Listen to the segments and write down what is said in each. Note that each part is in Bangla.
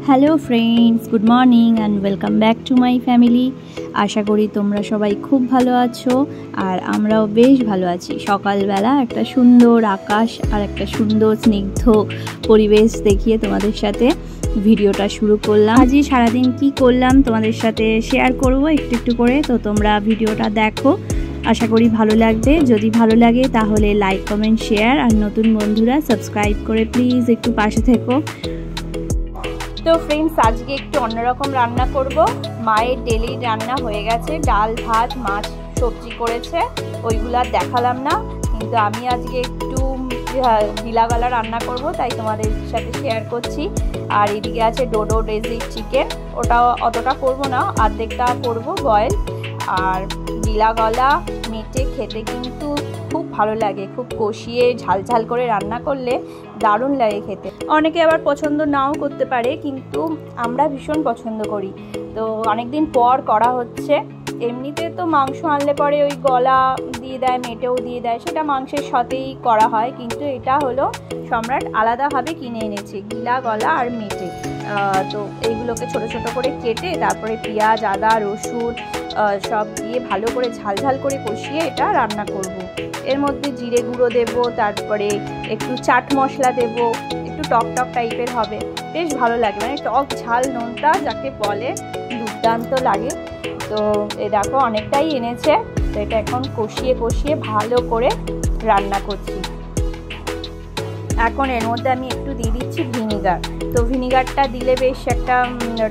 Hello friends, good morning and welcome back to my family. আশা করি তোমরা সবাই খুব ভালো আছো আর আমরাও বেশ ভালো আছি। সকালবেলা একটা সুন্দর আকাশ আর একটা সুন্দর স্নিগ্ধ পরিবেশ দেখিয়ে তোমাদের সাথে ভিডিওটা শুরু করলাম। আজই সারাদিন কি করলাম তোমাদের সাথে শেয়ার করব একটু একটু করে, তো তোমরা ভিডিওটা দেখো, আশা করি ভালো লাগবে। যদি ভালো লাগে তাহলে লাইক, কমেন্ট, শেয়ার, আর নতুন বন্ধুরা সাবস্ক্রাইব করে প্লিজ একটু পাশে থেকো। তো ফ্রেন্ডস, আজকে একটু অন্যরকম রান্না করব। মায়ের ডেলি রান্না হয়ে গেছে, ডাল, ভাত, মাছ, সবজি করেছে, ওইগুলো আর দেখালাম না। কিন্তু আমি আজকে একটু গিলাগলা রান্না করব, তাই তোমাদের সাথে শেয়ার করছি। আর এদিকে আছে ডোডো ডেজিক চিকেন, ওটা অতটা করব না, অর্ধেকটা করব বয়েল। আর গিলাগলা মেটে খেতে কিন্তু খুব ভালো লাগে, খুব কষিয়ে ঝাল ঝাল করে রান্না করলে দারুণ লাগে খেতে। অনেকে আবার পছন্দ নাও করতে পারে, কিন্তু আমরা ভীষণ পছন্দ করি। তো অনেকদিন পর করা হচ্ছে। এমনিতে তো মাংস আনলে পরে ওই গলা দিয়ে দেয়, মেটেও দিয়ে দেয়, সেটা মাংসের সাথেই করা হয়। কিন্তু এটা হলো সম্রাট আলাদাভাবে কিনে এনেছে, গিলা, গলা আর মেটে। তো এইগুলোকে ছোট ছোট করে কেটে তারপরে পেঁয়াজ, আদা, রসুন সব দিয়ে ভালো করে ঝাল ঝাল করে কষিয়ে এটা রান্না করব। এর মধ্যে জিরে গুঁড়ো দেব, তারপরে একটু চাট মশলা দেব, একটু টক টক টাইপের হবে, বেশ ভালো লাগে। মানে টক ঝাল নোনতা যাকে বলে, দুর্দান্ত লাগে। তো এ দেখো অনেকটাই এনেছে, তো এটা এখন কষিয়ে কষিয়ে ভালো করে রান্না করছি। এখন এর মধ্যে আমি একটু দিয়ে দিচ্ছি ভিনিগার। তো ভিনিগারটা দিলে বেশ একটা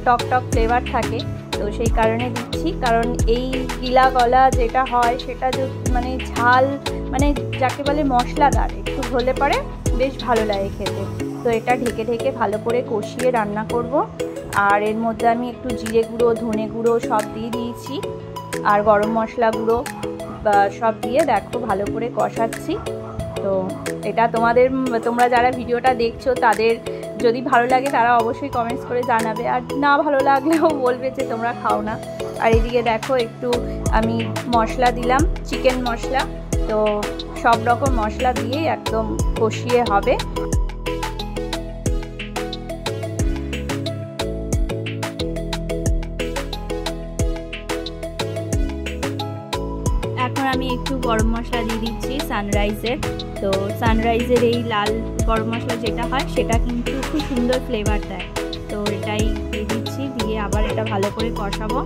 টক টক ফ্লেভার থাকে, তো সেই কারণে দিচ্ছি। কারণ এই গিলা গলা যেটা হয় সেটা মানে ঝাল, মানে যাকে বলে মশলাদার একটু হলে পরে বেশ ভালো লাগে খেতে। তো এটা ঢেকে ঢেকে ভালো করে কষিয়ে রান্না করব। আর এর মধ্যে আমি একটু জিরে গুঁড়ো, ধনে গুঁড়ো সব দিয়ে দিয়েছি, আর গরম মশলা গুঁড়ো সব দিয়ে দেখো ভালো করে কষাচ্ছি। তো এটা তোমরা যারা ভিডিওটা দেখছো তাদের যদি ভালো লাগে তারা অবশ্যই কমেন্টস করে জানাবে, আর না ভালো লাগলেও বলবে যে তোমরা খাও না। আর এদিকে দেখো একটু আমি মশলা দিলাম, চিকেন মশলা। তো সব রকম মশলা দিয়েই একদম কষিয়ে হবে। এখন আমি একটু গরম মশলা দিয়ে দিচ্ছি সানরাইজের। তো সানরাইজের এই লাল গরম মশলা যেটা হয় সেটা কিন্তু খুব সুন্দর ফ্লেভার দেয়। তো এটাই দিয়ে দিচ্ছি, দিয়ে আবার এটা ভালো করে কষাবো।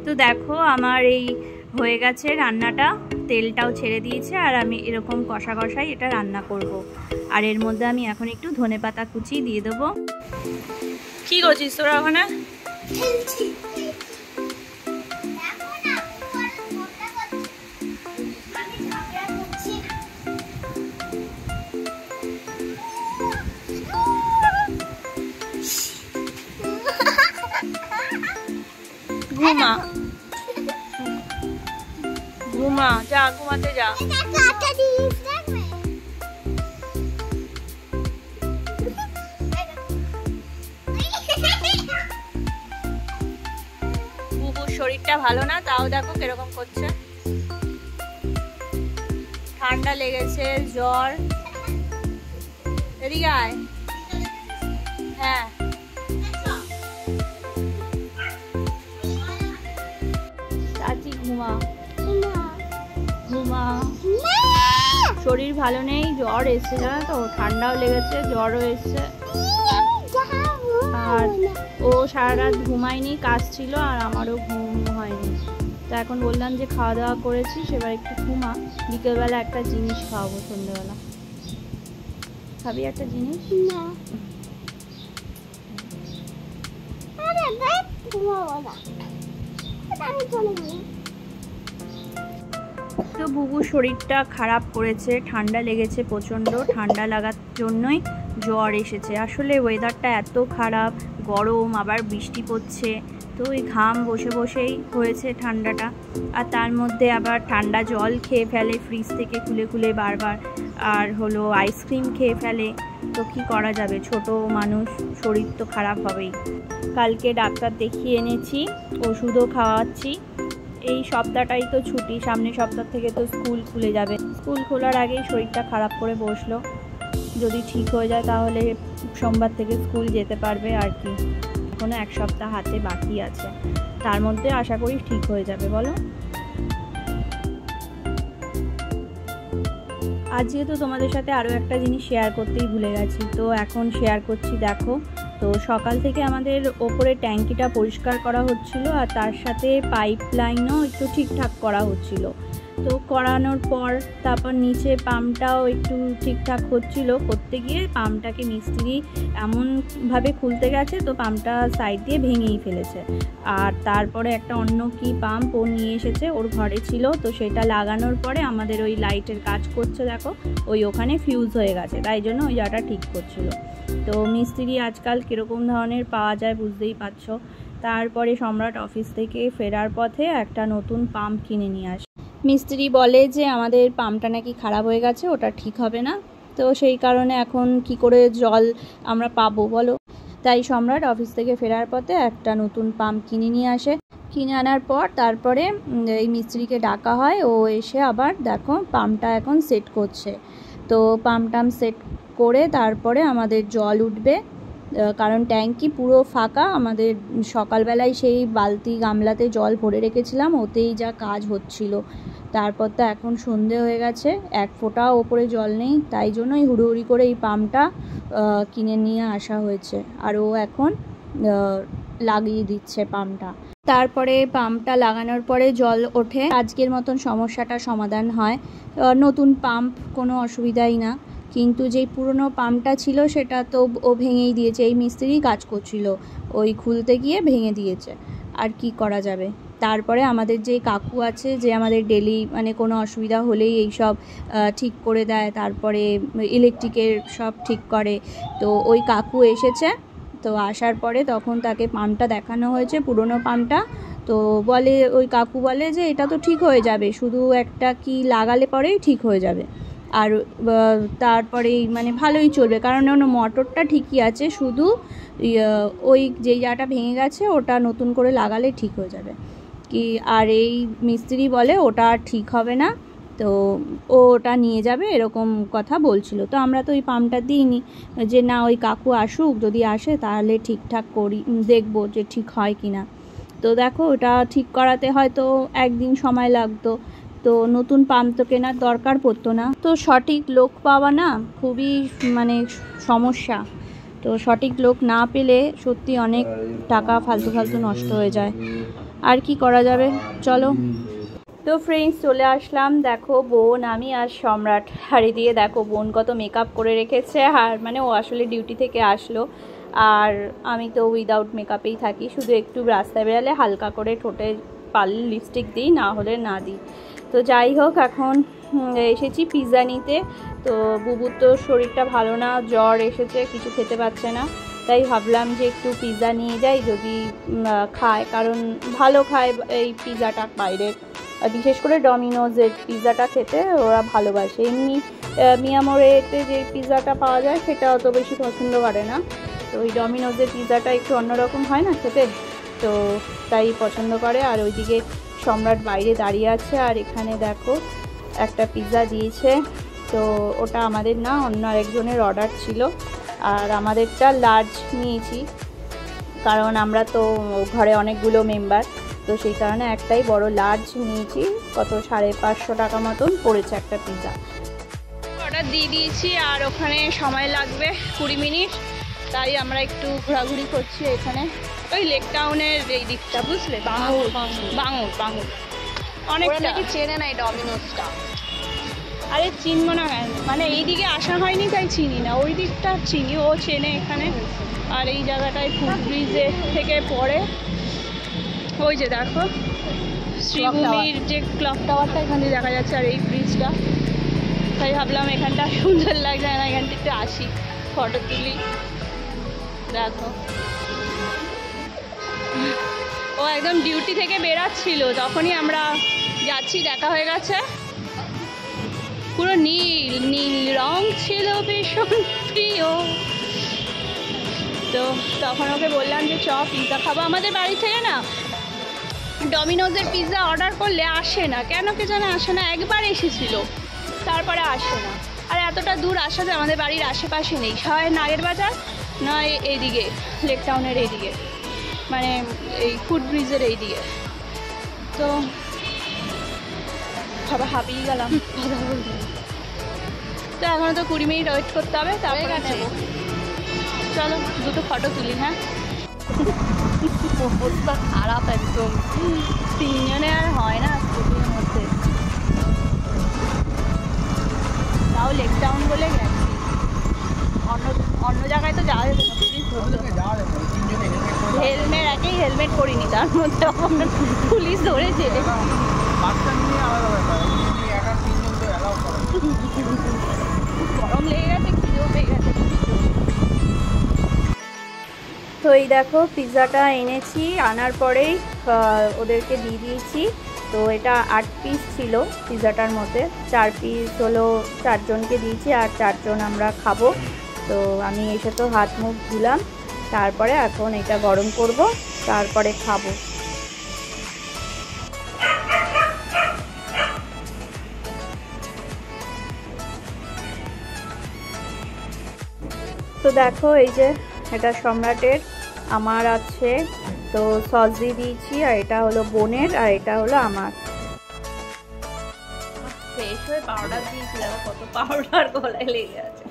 তো দেখো আমার এই হয়ে গেছে রান্নাটা, তেলটাও ছেড়ে দিয়েছে, আর আমি এরকম কষা কষাই এটা রান্না করব। আর এর মধ্যে আমি এখন একটু ধনেপাতা কুচি দিয়ে দেবো। কি করছিস তোরা ওখানে? ঘুমা ঘুমা, যা ঘুমাতে যা। বুবুর শরীরটা ভালো না, তাও দেখো কিরকম করছে, ঠান্ডা লেগেছে, জ্বর। এদিকে আয়। হ্যাঁ, চাচি ঘুমা ঘুমা। শরীর ভালো নেই, জ্বর এসছে, জানো তো, ঠান্ডাও লেগেছে, জ্বরও এসছে। আর ও সারা রাত ঘুমায়নি, কাজ ছিল, আর আমারও ঘুম হয়নি। তো এখন বললাম যে খাওয়া দাওয়া করেছি, সেবার একটু ঘুমা, বিকেলবেলা একটা জিনিস খাওয়াবো। সন্ধ্যেবেলা খাবি একটা জিনিস? না, তো বুবুর শরীরটা খারাপ করেছে, ঠান্ডা লেগেছে প্রচণ্ড, ঠান্ডা লাগার জন্যই জ্বর এসেছে। আসলে ওয়েদারটা এত খারাপ, গরম, আবার বৃষ্টি পড়ছে, তো ওই ঘাম বসে বসেই হয়েছে ঠান্ডাটা, আর তার মধ্যে আবার ঠান্ডা জল খেয়ে ফেলে ফ্রিজ থেকে খুলে খুলে বারবার, আর হলো আইসক্রিম খেয়ে ফেলে। তো কি করা যাবে, ছোট মানুষ, শরীর তো খারাপ হবেই। কালকে ডাক্তার দেখিয়ে এনেছি, ওষুধও খাওয়াচ্ছি। এই সপ্তাহটাই তো ছুটি, সামনের সপ্তাহ থেকে তো স্কুল খুলে যাবে। স্কুল খোলার আগেই শরীরটা খারাপ করে বসলো। যদি ঠিক হয়ে যায় তাহলে সোমবার থেকে স্কুল যেতে পারবে আর কি। এখনও এক সপ্তাহ হাতে বাকি আছে, তার মধ্যে আশা করি ঠিক হয়ে যাবে। বলো, আজ যেহেতু তোমাদের সাথে আরও একটা জিনিস শেয়ার করতেই ভুলে গেছি, তো এখন শেয়ার করছি। দেখো, তো সকাল থেকে আমাদের ওপরে ট্যাঙ্কিটা পরিষ্কার করা হচ্ছিল, আর তার সাথে পাইপ লাইনও একটু ঠিকঠাক করা হচ্ছিল। তো করানোর পর তারপর নিচে পাম্পটাও একটু ঠিকঠাক হচ্ছিল। করতে গিয়ে পাম্পটাকে মিস্ত্রি এমনভাবে খুলতে গেছে, তো পাম্পটা সাইড দিয়ে ভেঙেই ফেলেছে। আর তারপরে একটা অন্য কি পাম্প ও নিয়ে এসেছে, ওর ঘরে ছিল। তো সেটা লাগানোর পরে আমাদের ওই লাইটের কাজ করছে, দেখো ওখানে ফিউজ হয়ে গেছে, তাই জন্য ওই জায়গাটা ঠিক করছিল। তো মিস্ত্রি আজকাল কীরকম ধরনের পাওয়া যায় বুঝতেই পারছো। তারপরে সম্রাট অফিস থেকে ফেরার পথে একটা নতুন পাম্প কিনে নিয়ে আসে। মিস্ত্রি বলে যে আমাদের পাম্পটা নাকি খারাপ হয়ে গেছে, ওটা ঠিক হবে না। তো সেই কারণে এখন কি করে জল আমরা পাবো বলো। তাই সম্রাট অফিস থেকে ফেরার পথে একটা নতুন পাম্প কিনে নিয়ে আসে। কিনে আনার পর তারপরে এই মিস্ত্রিকে ডাকা হয়, ও এসে আবার দেখো পাম্পটা এখন সেট করছে। তো পাম্পটাম সেট করে তারপরে আমাদের জল উঠবে, কারণ ট্যাঙ্কি পুরো ফাঁকা। আমাদের সকালবেলায় সেই বালতি গামলাতে জল ভরে রেখেছিলাম, ওতেই যা কাজ হচ্ছিল। তারপর তো এখন সন্ধে হয়ে গেছে, এক ফোঁটাও ওপরে জল নেই, তাই জন্যই হুড়োহুড়ি করে এই পাম্পটা কিনে নিয়ে আসা হয়েছে। আর ও এখন লাগিয়ে দিচ্ছে পাম্পটা। তারপরে পাম্পটা লাগানোর পরে জল ওঠে, আজকের মতন সমস্যাটা সমাধান হয়। নতুন পাম্প, কোনো অসুবিধাই না। কিন্তু যেই পুরনো পাম্পটা ছিল সেটা তো ও ভেঙেই দিয়েছে, এই মিস্ত্রি কাজ করছিল, ওই খুলতে গিয়ে ভেঙে দিয়েছে। আর কি করা যাবে। তারপরে আমাদের যে কাকু আছে, যে আমাদের ডেলি মানে কোনো অসুবিধা হলেই এই সব ঠিক করে দেয়, তারপরে ইলেকট্রিকের সব ঠিক করে। তো ওই কাকু এসেছে, তো আসার পরে তখন তাকে পাম্পটা দেখানো হয়েছে, পুরনো পাম্পটা। তো বলে, ওই কাকু বলে যে এটা তো ঠিক হয়ে যাবে, শুধু একটা কি লাগালে পরেই ঠিক হয়ে যাবে। আর তারপরেই মানে ভালোই চলবে, কারণ মোটরটা ঠিকই আছে, শুধু ওই যেই জায়গাটা ভেঙে গেছে ওটা নতুন করে লাগালে ঠিক হয়ে যাবে কি। আর এই মিস্ত্রি বলে ওটা ঠিক হবে না, তো ওটা নিয়ে যাবে, এরকম কথা বলছিল। তো আমরা তো ওই পাম্পটা দিইনি, যে না ওই কাকু আসুক, যদি আসে তাহলে ঠিকঠাক করি, দেখবো যে ঠিক হয় কি না। তো দেখো, ওটা ঠিক করাতে হয়তো একদিন সময় লাগতো। তো নতুন পাম্প তো কেনার দরকার পড়তো না। তো সঠিক লোক পাওয়া না খুবই মানে সমস্যা। তো সঠিক লোক না পেলে সত্যি অনেক টাকা ফালতু ফালতু নষ্ট হয়ে যায়। আর কি করা যাবে, চলো। তো ফ্রেন্ডস, চলে আসলাম। দেখো বোন, আমি আর সম্রাট। আর এদিকে দেখো বোন কত মেকআপ করে রেখেছে, আর মানে ও আসলে ডিউটি থেকে আসলো, আর আমি তো উইদাউট মেকআপেই থাকি, শুধু একটু রাস্তায় বেরালে হালকা করে ঠোঁটে পারলে লিপস্টিক দিই, না হলে না দিই। তো যাই হোক, এখন এসেছি পিৎজা নিতে। তো বুবুর তো শরীরটা ভালো না, জ্বর এসেছে, কিছু খেতে পারছে না, তাই ভাবলাম যে একটু পিৎজা নিয়ে যাই, যদি খায়, কারণ ভালো খায় এই পিৎজাটা বাইরের, বিশেষ করে ডমিনোজের পিৎজাটা খেতে ওরা ভালোবাসে। এমনি মিয়ামোরেতে যে পিৎজাটা পাওয়া যায় সেটা অত বেশি পছন্দ করে না। তো ওই ডমিনোজের পিৎজাটা একটু অন্যরকম হয় না খেতে, তো তাই পছন্দ করে। আর ওইদিকে সম্রাট বাইরে দাঁড়িয়ে আছে, আর এখানে দেখো একটা পিৎজা দিয়েছে। তো ওটা আমাদের না, অন্য আরেকজনের অর্ডার ছিল, আর আমাদেরটা লার্জ নিয়েছি, কারণ আমরা তো ঘরে অনেকগুলো মেম্বার, তো সেই কারণে একটাই বড় লার্জ নিয়েছি। কত 550 টাকা মতন পড়েছে একটা পিৎজা। অর্ডার দিয়ে দিয়েছি, আর ওখানে সময় লাগবে 20 মিনিট, তাই আমরা একটু ঘোরাঘুরি করছি এখানে, ওই লেক টাউনের এই দিকটা, বুঝলে, বাঙুর অনেকটা চেনে না এই ডমিনোজটা। আরে চিনবো না কেন, মানে এই দিকে আসা হয়নি তাই চিনি না, ওই দিকটা চিনি, ও চেনে এখানে। আর এই জায়গাটায় ফুটব্রিজে থেকে পড়ে, ওই যে দেখো শ্রীভূমির যে ক্লক টাওয়ারটা এখানে দেখা যাচ্ছে, আর এই ব্রিজটা, তাই ভাবলাম এখানটা সুন্দর লাগছে না, এখান থেকে আসি, ফটো তুলি। দেখো ও একদম ডিউটি থেকে বেরাচ্ছিল, তখনই আমরা যাচ্ছি, দেখা হয়ে গেছে। পুরো নীল নীল রং ছিল, ভীষণ প্রিয়। তো তখন ওকে বললাম যে চ পিৎজা খাবো। আমাদের বাড়ি থেকে না ডমিনোজের পিৎজা অর্ডার করলে আসে না, কেন কে জানে আসে না। একবার এসেছিল, তারপরে আসে না। আর এতটা দূর আসা যায়, আমাদের বাড়ির আশেপাশে নেই, হয় নাগের বাজার নয় এইদিকে লেক টাউনের এইদিকে, মানে এই ফুট ব্রিজের এইদিকে। তো সবাই হাঁপিয়ে গেলাম কথা বলতে। তো এখনও তো 20 মিনিট ওয়েট করতে হবে, তারপরে নেবো। চলো দুটো ফটো তুলি। হ্যাঁ, অবস্থা খারাপ একদম, তিনজনে আর হয় না স্কুটির মধ্যে। তাও লেক টাউন বলে গেছি, অন্য জায়গায় তো যাওয়া যেত না, পুলিশ ধরতো। হেলমেট একেই হেলমেট করিনি, তার মধ্যে পুলিশ ধরেছে। গরম লেগে গেছে, খিদেও পেয়ে গেছে। তো এই দেখো পিৎজাটা এনেছি, আনার পরেই ওদেরকে দিয়ে দিয়েছি। তো এটা 8 পিস ছিল পিৎজাটার মধ্যে, 4 পিস হলো 4 জনকে দিয়েছি, আর 4 জন আমরা খাবো। তো আমি এসে তো হাত মুখ ধুলাম, তারপরে এখন এটা গরম করব, তারপরে খাবো। তো দেখো এই যে এটা সম্রাটের, আমার আছে। তো সস দিয়ে দিয়েছি, আর এটা হলো বোনের, আর এটা হলো আমার। ফ্রেশ হয়ে পাউডার দিয়েছিলাম, কত পাউডার গলায় লেগে আছে।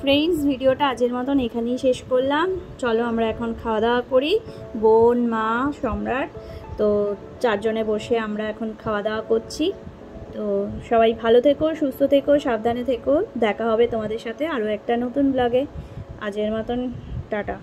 ফ্রেন্ডস, ভিডিওটা আজের মতন এখানেই শেষ করলাম। চলো আমরা এখন খাওয়া দাওয়া করি, বোন, মা, সম্রাট। তো 4 জনে বসে আমরা এখন খাওয়া দাওয়া করছি। তো সবাই ভালো থেকো, সুস্থ থেকো, সাবধানে থেকো। দেখা হবে তোমাদের সাথে আরও একটা নতুন ব্লগে। আজের মতন টাটা।